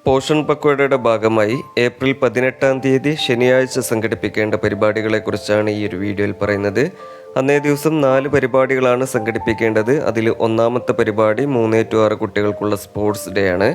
പോഷൺ പക്വാഡയുടെ ഭാഗമായി ഏപ്രിൽ 18-ാം തീയതി ശനിയാഴ്ച സംഘടിപ്പിക്കേണ്ട പരിപാടികളെക്കുറിച്ചാണ് ഈ ഒരു വീഡിയോയിൽ പറയുന്നത്. അന്നേ ദിവസം 4 പരിപാടികളാണ് സംഘടിപ്പിക്കേണ്ടത്. അതിൽ ഒന്നാമത്തെ പരിപാടി 3-6 കുട്ടികൾക്കുള്ള സ്പോർട്സ് ഡേ ആണ്.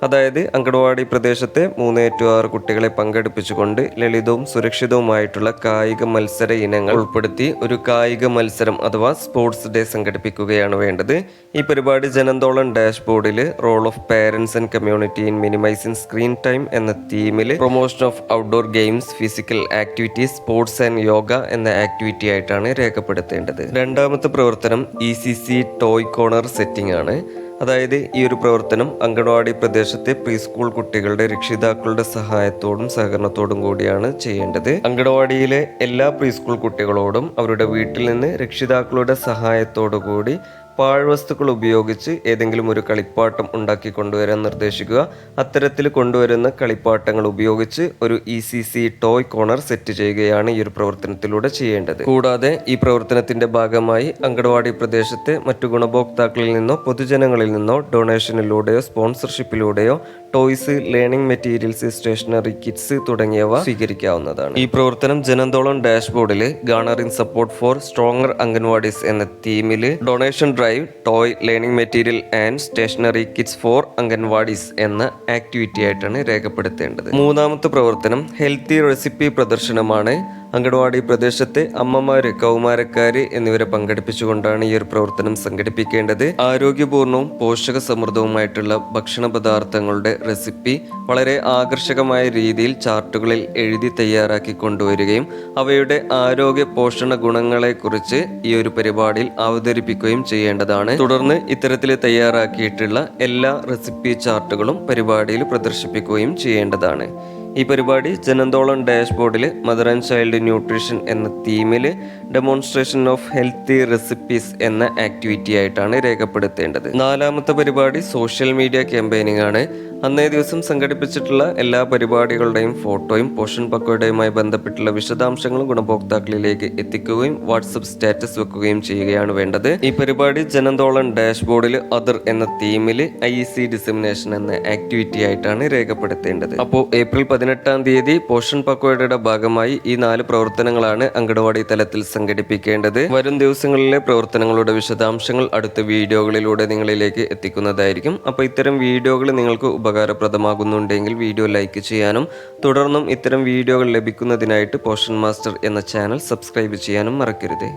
അതായത് അങ്കണവാടി പ്രദേശത്തെ 3-6 കുട്ടികളെ പങ്കെടുപ്പിച്ചുകൊണ്ട് ലളിതവും സുരക്ഷിതവുമായിട്ടുള്ള കായിക മത്സര ഇനങ്ങൾ ഉൾപ്പെടുത്തി ഒരു കായിക മത്സരം അഥവാ സ്പോർട്സ് ഡേ സംഘടിപ്പിക്കുകയാണ് വേണ്ടത്. ഈ പരിപാടി ജനന്തോളം ഡാഷ്ബോർഡിൽ role of parents and community in minimising screen time എന്ന തീമിൽ promotion of outdoor games, physical activities, sports and yoga എന്ന ആക്ടിവിറ്റി ആയിട്ടാണ് രേഖപ്പെടുത്തേണ്ടത്. രണ്ടാമത്തെ പ്രവർത്തനം ECC ടോയ് കോർണർ സെറ്റിംഗ് ആണ്. അതായത് ഈ ഒരു പ്രവർത്തനം അങ്കണവാടി പ്രദേശത്തെ പ്രീ സ്കൂൾ കുട്ടികളുടെ രക്ഷിതാക്കളുടെ സഹായത്തോടും സഹകരണത്തോടും കൂടിയാണ് ചെയ്യേണ്ടത്. അങ്കണവാടിയിലെ എല്ലാ പ്രീ സ്കൂൾ കുട്ടികളോടും അവരുടെ വീട്ടിൽ നിന്ന് രക്ഷിതാക്കളുടെ സഹായത്തോടു കൂടി പാഴ്വസ്തുക്കൾ ഉപയോഗിച്ച് ഏതെങ്കിലും ഒരു കളിപ്പാട്ടം ഉണ്ടാക്കി കൊണ്ടുവരാൻ നിർദ്ദേശിക്കുക. അത്തരത്തിൽ കൊണ്ടുവരുന്ന കളിപ്പാട്ടങ്ങൾ ഉപയോഗിച്ച് ഒരു ECC ടോയ് കോർണർ സെറ്റ് ചെയ്യുകയാണ് ഈ ഒരു പ്രവർത്തനത്തിലൂടെ ചെയ്യേണ്ടത്. കൂടാതെ ഈ പ്രവർത്തനത്തിന്റെ ഭാഗമായി അങ്കണവാടി പ്രദേശത്തെ മറ്റു ഗുണഭോക്താക്കളിൽ നിന്നോ പൊതുജനങ്ങളിൽ നിന്നോ ഡൊണേഷനിലൂടെയോ സ്പോൺസർഷിപ്പിലൂടെയോ toys, learning materials, stationery kits തുടങ്ങിയവ സ്വീകരിക്കാവുന്നതാണ്. ഈ പ്രവർത്തനം ജനന്തോളം ഡാഷ്ബോർഡിൽ garnering support for stronger anganwadis എന്ന തീമിൽ donation drive, toy, learning material and stationery kits for anganwadis എന്ന ആക്ടിവിറ്റി ആയിട്ടാണ് രേഖപ്പെടുത്തേണ്ടത്. മൂന്നാമത്തെ പ്രവർത്തനം ഹെൽത്തി റെസിപ്പി പ്രദർശനമാണ്. അങ്കണവാടി പ്രദേശത്തെ അമ്മമാര്, കൗമാരക്കാര് എന്നിവരെ പങ്കെടുപ്പിച്ചുകൊണ്ടാണ് ഈ ഒരു പ്രവർത്തനം സംഘടിപ്പിക്കേണ്ടത്. ആരോഗ്യപൂർണവും പോഷക സമൃദ്ധവുമായിട്ടുള്ള ഭക്ഷണ പദാർത്ഥങ്ങളുടെ റെസിപ്പി വളരെ ആകർഷകമായ രീതിയിൽ ചാർട്ടുകളിൽ എഴുതി തയ്യാറാക്കി കൊണ്ടുവരികയും അവയുടെ ആരോഗ്യ പോഷണ ഗുണങ്ങളെക്കുറിച്ച് ഈ ഒരു പരിപാടിയിൽ അവതരിപ്പിക്കുകയും ചെയ്യേണ്ടതാണ്. തുടർന്ന് ഇത്തരത്തിൽ തയ്യാറാക്കിയിട്ടുള്ള എല്ലാ റെസിപ്പി ചാർട്ടുകളും പരിപാടിയിൽ പ്രദർശിപ്പിക്കുകയും ചെയ്യേണ്ടതാണ്. ഈ പരിപാടി ജനന്തോളം ഡാഷ്ബോർഡിൽ മദർ ആൻഡ് ചൈൽഡ് ന്യൂട്രീഷൻ എന്ന തീമിൽ ഡെമോൺസ്ട്രേഷൻ ഓഫ് ഹെൽത്തി റെസിപ്പീസ് എന്ന ആക്ടിവിറ്റി ആയിട്ടാണ് രേഖപ്പെടുത്തേണ്ടത്. നാലാമത്തെ പരിപാടി സോഷ്യൽ മീഡിയ ക്യാമ്പയിനിങ് ആണ്. അന്നേ ദിവസം സംഘടിപ്പിച്ചിട്ടുള്ള എല്ലാ പരിപാടികളുടെയും ഫോട്ടോയും പോഷൺ പക്വയുടെയുമായി ബന്ധപ്പെട്ടുള്ള വിശദാംശങ്ങളും ഗുണഭോക്താക്കളിലേക്ക് എത്തിക്കുകയും വാട്സപ്പ് സ്റ്റാറ്റസ് വെക്കുകയും ചെയ്യുകയാണ് വേണ്ടത്. ഈ പരിപാടി ജനന്തോളം ഡാഷ്ബോർഡിൽ അതർ എന്ന തീമിൽ IEC ഡിസമിനേഷൻ എന്ന ആക്ടിവിറ്റി ആയിട്ടാണ് രേഖപ്പെടുത്തേണ്ടത്. അപ്പോൾ ഏപ്രിൽ 18-ാം തീയതി പോഷൺ പക്വയുടെ ഭാഗമായി ഈ 4 പ്രവർത്തനങ്ങളാണ് അങ്കണവാടി തലത്തിൽ സംഘടിപ്പിക്കേണ്ടത്. വരും ദിവസങ്ങളിലെ പ്രവർത്തനങ്ങളുടെ വിശദാംശങ്ങൾ അടുത്ത വീഡിയോകളിലൂടെ നിങ്ങളിലേക്ക് എത്തിക്കുന്നതായിരിക്കും. അപ്പോൾ ഇത്തരം വീഡിയോകൾ നിങ്ങൾക്ക് ഉപകാരപ്രദമാകുന്നുണ്ടെങ്കിൽ വീഡിയോ ലൈക്ക് ചെയ്യാനും തുടർന്നും ഇത്തരം വീഡിയോകൾ ലഭിക്കുന്നതിനായിട്ട് പോഷൻ മാസ്റ്റർ എന്ന ചാനൽ സബ്സ്ക്രൈബ് ചെയ്യാനും മറക്കരുത്.